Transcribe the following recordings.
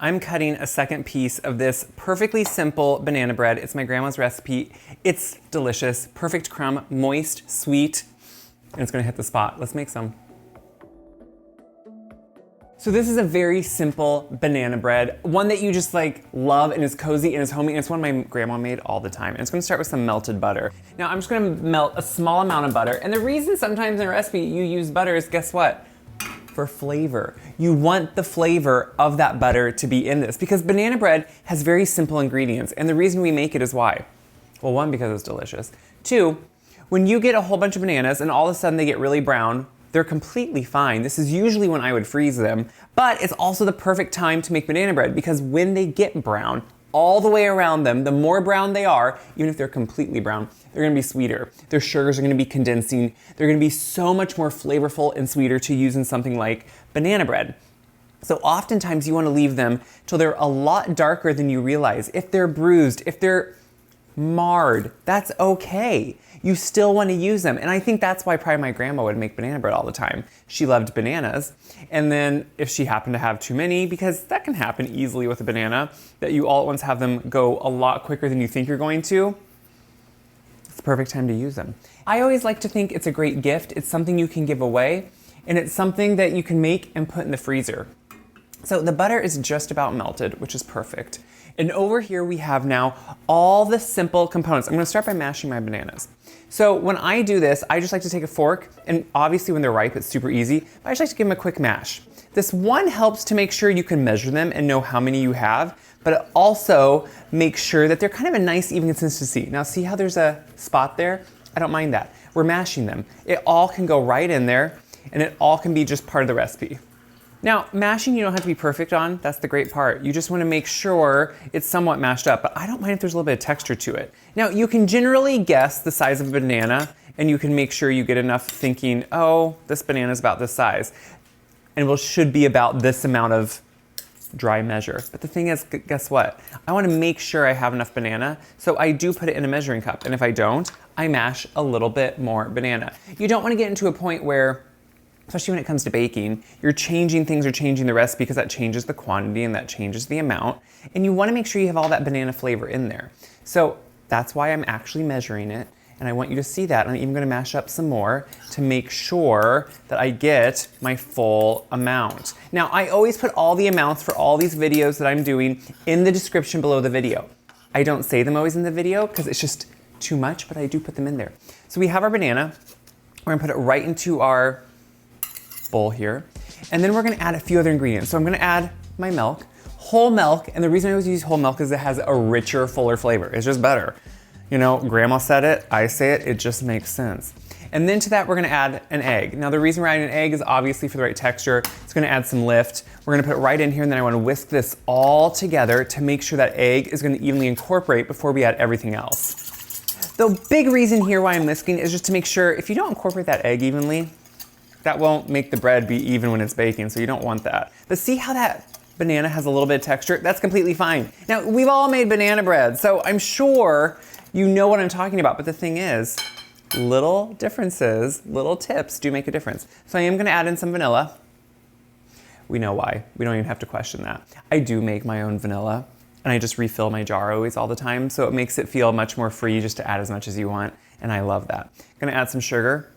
I'm cutting a second piece of this perfectly simple banana bread. It's my grandma's recipe. It's delicious, perfect crumb, moist, sweet, and it's gonna hit the spot. Let's make some. So this is a very simple banana bread, one that you just like love and is cozy and is homey, and it's one my grandma made all the time. And it's gonna start with some melted butter. Now I'm just gonna melt a small amount of butter, and the reason sometimes in a recipe you use butter is, guess what? For flavor. You want the flavor of that butter to be in this because banana bread has very simple ingredients, and the reason we make it is why? Well, one, because it's delicious. Two, when you get a whole bunch of bananas and all of a sudden they get really brown, they're completely fine. This is usually when I would freeze them, but it's also the perfect time to make banana bread because when they get brown, all the way around them, the more brown they are, even if they're completely brown, they're gonna be sweeter. Their sugars are gonna be condensing. They're gonna be so much more flavorful and sweeter to use in something like banana bread. So oftentimes you wanna leave them till they're a lot darker than you realize. If they're bruised, if they're marred, that's okay. You still want to use them. And I think that's why probably my grandma would make banana bread all the time. She loved bananas. And then if she happened to have too many, because that can happen easily with a banana, that you all at once have them go a lot quicker than you think you're going to, it's the perfect time to use them. I always like to think it's a great gift. It's something you can give away, and it's something that you can make and put in the freezer. So the butter is just about melted, which is perfect. And over here we have now all the simple components. I'm gonna start by mashing my bananas. So when I do this, I just like to take a fork, and obviously when they're ripe, it's super easy, but I just like to give them a quick mash. This one helps to make sure you can measure them and know how many you have, but it also makes sure that they're kind of a nice even consistency. Now see how there's a spot there? I don't mind that. We're mashing them. It all can go right in there, and it all can be just part of the recipe. Now, mashing you don't have to be perfect on, that's the great part. You just wanna make sure it's somewhat mashed up, but I don't mind if there's a little bit of texture to it. Now, you can generally guess the size of a banana, and you can make sure you get enough thinking, oh, this banana's about this size, and it should be about this amount of dry measure. But the thing is, guess what? I wanna make sure I have enough banana, so I do put it in a measuring cup, and if I don't, I mash a little bit more banana. You don't wanna get into a point where, especially when it comes to baking, you're changing things or changing the recipe because that changes the quantity and that changes the amount. And you wanna make sure you have all that banana flavor in there. So that's why I'm actually measuring it. And I want you to see that. I'm even gonna mash up some more to make sure that I get my full amount. Now, I always put all the amounts for all these videos that I'm doing in the description below the video. I don't say them always in the video because it's just too much, but I do put them in there. So we have our banana. We're gonna put it right into our bowl here. And then we're gonna add a few other ingredients. So I'm gonna add my milk, whole milk, and the reason I always use whole milk is it has a richer, fuller flavor. It's just better. You know, grandma said it, I say it, it just makes sense. And then to that, we're gonna add an egg. Now the reason we're adding an egg is obviously for the right texture. It's gonna add some lift. We're gonna put it right in here, and then I wanna whisk this all together to make sure that egg is gonna evenly incorporate before we add everything else. The big reason here why I'm whisking is just to make sure if you don't incorporate that egg evenly, that won't make the bread be even when it's baking, so you don't want that. But see how that banana has a little bit of texture? That's completely fine. Now, we've all made banana bread, so I'm sure you know what I'm talking about, but the thing is, little differences, little tips do make a difference. So I am gonna add in some vanilla. We know why. We don't even have to question that. I do make my own vanilla, and I just refill my jar always all the time, so it makes it feel much more free just to add as much as you want, and I love that. Gonna add some sugar.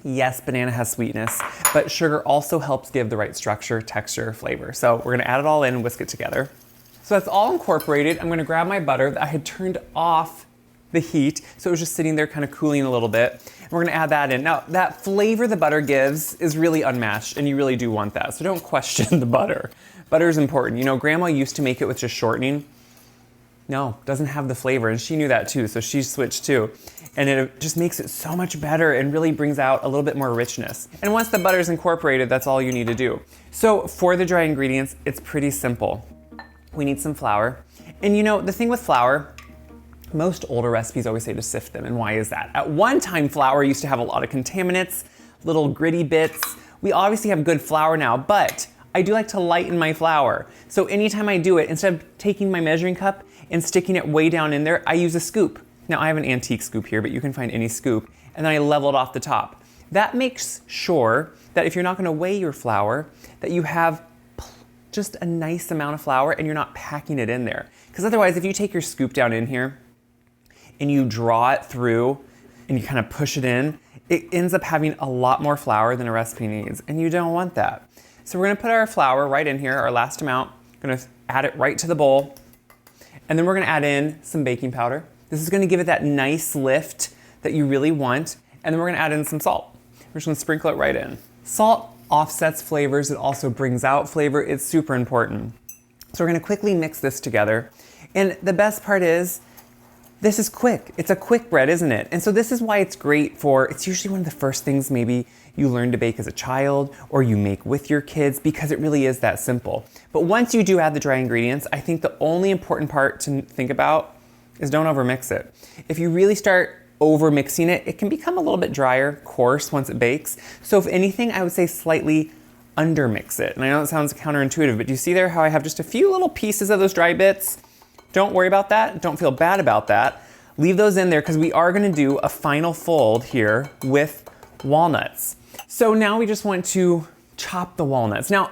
Yes, banana has sweetness, but sugar also helps give the right structure, texture, flavor. So we're gonna add it all in and whisk it together. So that's all incorporated. I'm gonna grab my butter that I had turned off the heat, so it was just sitting there kind of cooling a little bit. And we're gonna add that in. Now, that flavor the butter gives is really unmatched, and you really do want that. So don't question the butter. Butter is important. You know, grandma used to make it with just shortening. No, doesn't have the flavor, and she knew that too, so she switched too. And it just makes it so much better and really brings out a little bit more richness. And once the butter is incorporated, that's all you need to do. So for the dry ingredients, it's pretty simple. We need some flour. And you know, the thing with flour, most older recipes always say to sift them, and why is that? At one time, flour used to have a lot of contaminants, little gritty bits. We obviously have good flour now, but I do like to lighten my flour. So anytime I do it, instead of taking my measuring cup and sticking it way down in there, I use a scoop. Now I have an antique scoop here, but you can find any scoop, and then I level it off the top. That makes sure that if you're not gonna weigh your flour, that you have just a nice amount of flour and you're not packing it in there. Because otherwise, if you take your scoop down in here and you draw it through and you kind of push it in, it ends up having a lot more flour than a recipe needs, and you don't want that. So we're gonna put our flour right in here, our last amount, gonna add it right to the bowl, and then we're gonna add in some baking powder. This is gonna give it that nice lift that you really want, and then we're gonna add in some salt. We're just gonna sprinkle it right in. Salt offsets flavors, it also brings out flavor, it's super important. So we're gonna quickly mix this together, and the best part is, this is quick. It's a quick bread, isn't it? And so this is why it's great for, it's usually one of the first things maybe you learn to bake as a child or you make with your kids, because it really is that simple. But once you do add the dry ingredients, I think the only important part to think about is don't overmix it. If you really start over mixing it, it can become a little bit drier, coarse once it bakes. So if anything, I would say slightly undermix it. And I know it sounds counterintuitive, but do you see there how I have just a few little pieces of those dry bits? Don't worry about that. Don't feel bad about that. Leave those in there because we are going to do a final fold here with walnuts. So now we just want to chop the walnuts. Now,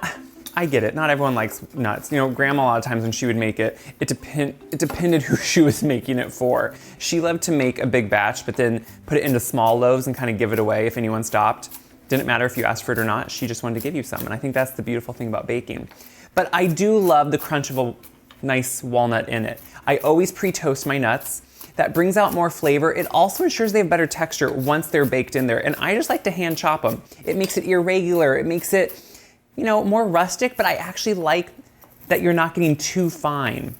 I get it. Not everyone likes nuts. You know, Grandma a lot of times when she would make it, it depended who she was making it for. She loved to make a big batch, but then put it into small loaves and kind of give it away if anyone stopped. Didn't matter if you asked for it or not. She just wanted to give you some. And I think that's the beautiful thing about baking. But I do love the crunch of a nice walnut in it. I always pre-toast my nuts. That brings out more flavor. It also ensures they have better texture once they're baked in there. And I just like to hand chop them. It makes it irregular. It makes it, you know, more rustic, but I actually like that you're not getting too fine.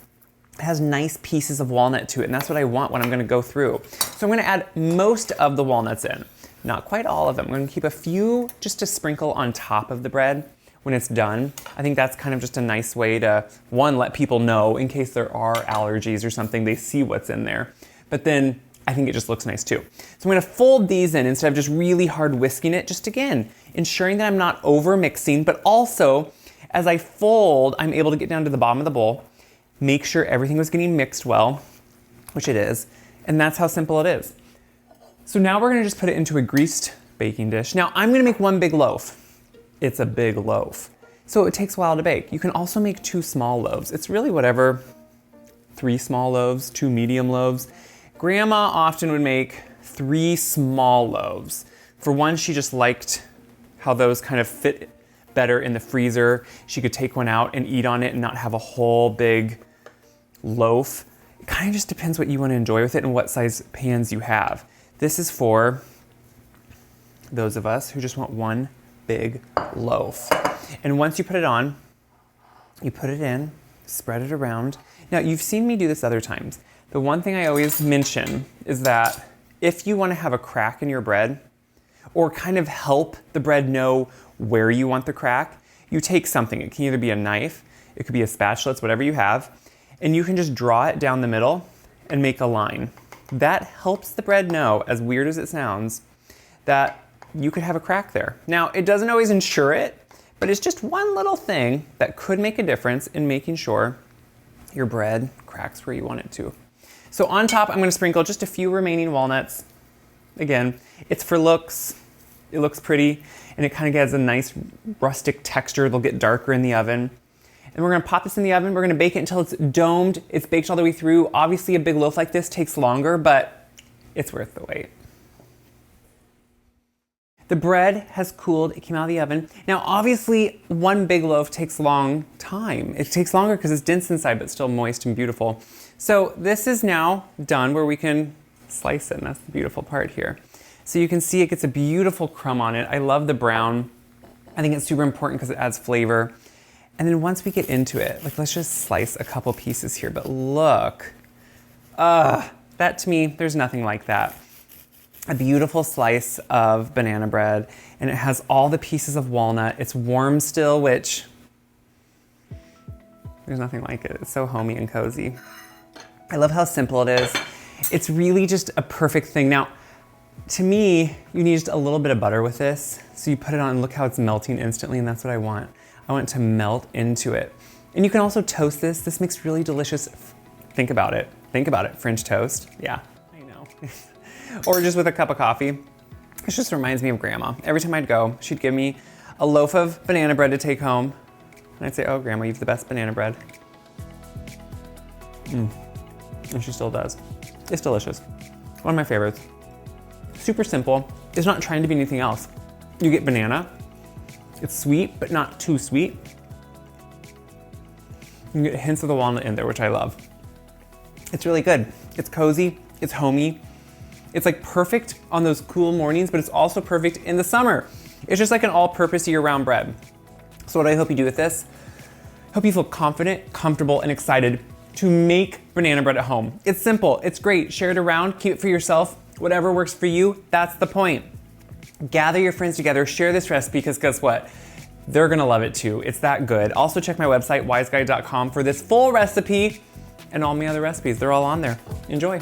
It has nice pieces of walnut to it, and that's what I want when I'm gonna go through. So I'm gonna add most of the walnuts in. Not quite all of them. I'm gonna keep a few just to sprinkle on top of the bread when it's done. I think that's kind of just a nice way to, one, let people know in case there are allergies or something, they see what's in there. But then I think it just looks nice too. So I'm gonna fold these in instead of just really hard whisking it, just again, ensuring that I'm not over mixing, but also as I fold, I'm able to get down to the bottom of the bowl, make sure everything was getting mixed well, which it is, and that's how simple it is. So now we're gonna just put it into a greased baking dish. Now I'm gonna make one big loaf. It's a big loaf. So it takes a while to bake. You can also make 2 small loaves. It's really whatever, 3 small loaves, 2 medium loaves. Grandma often would make 3 small loaves. For one, she just liked how those kind of fit better in the freezer. She could take one out and eat on it and not have a whole big loaf. It kind of just depends what you want to enjoy with it and what size pans you have. This is for those of us who just want one big loaf. And once you put it on, you put it in, spread it around. Now, you've seen me do this other times. The one thing I always mention is that if you want to have a crack in your bread, or kind of help the bread know where you want the crack, you take something. It can either be a knife, it could be a spatula, it's whatever you have, and you can just draw it down the middle and make a line. That helps the bread know, as weird as it sounds, that you could have a crack there. Now, it doesn't always ensure it, but it's just one little thing that could make a difference in making sure your bread cracks where you want it to. So on top, I'm gonna sprinkle just a few remaining walnuts. Again, it's for looks. It looks pretty, and it kind of has a nice rustic texture. They'll get darker in the oven. And we're gonna pop this in the oven. We're gonna bake it until it's domed. It's baked all the way through. Obviously, a big loaf like this takes longer, but it's worth the wait. The bread has cooled, it came out of the oven. Now, obviously, one big loaf takes a long time. It takes longer because it's dense inside, but still moist and beautiful. So this is now done where we can slice it, and that's the beautiful part here. So you can see it gets a beautiful crumb on it. I love the brown. I think it's super important because it adds flavor. And then once we get into it, like let's just slice a couple pieces here, but look, that to me, there's nothing like that. A beautiful slice of banana bread, and it has all the pieces of walnut. It's warm still, which there's nothing like it. It's so homey and cozy. I love how simple it is. It's really just a perfect thing. Now, to me, you need just a little bit of butter with this. So you put it on and look how it's melting instantly, and that's what I want. I want it to melt into it. And you can also toast this. This makes really delicious, think about it. Think about it, French toast. Yeah, I know. Or just with a cup of coffee. It just reminds me of Grandma. Every time I'd go, she'd give me a loaf of banana bread to take home, And I'd say, oh, Grandma, you have the best banana bread. And she still does. It's delicious. One of my favorites. Super simple. It's not trying to be anything else. You get banana. It's sweet, but not too sweet. You get hints of the walnut in there, which I love. It's really good. It's cozy, it's homey. It's like perfect on those cool mornings, but it's also perfect in the summer. It's just like an all-purpose year-round bread. So what I hope you do with this, I hope you feel confident, comfortable, and excited to make banana bread at home. It's simple, it's great. Share it around, keep it for yourself. Whatever works for you, that's the point. Gather your friends together, share this recipe, because guess what? They're gonna love it too. It's that good. Also check my website, wiseguy.com, for this full recipe and all my other recipes. They're all on there. Enjoy.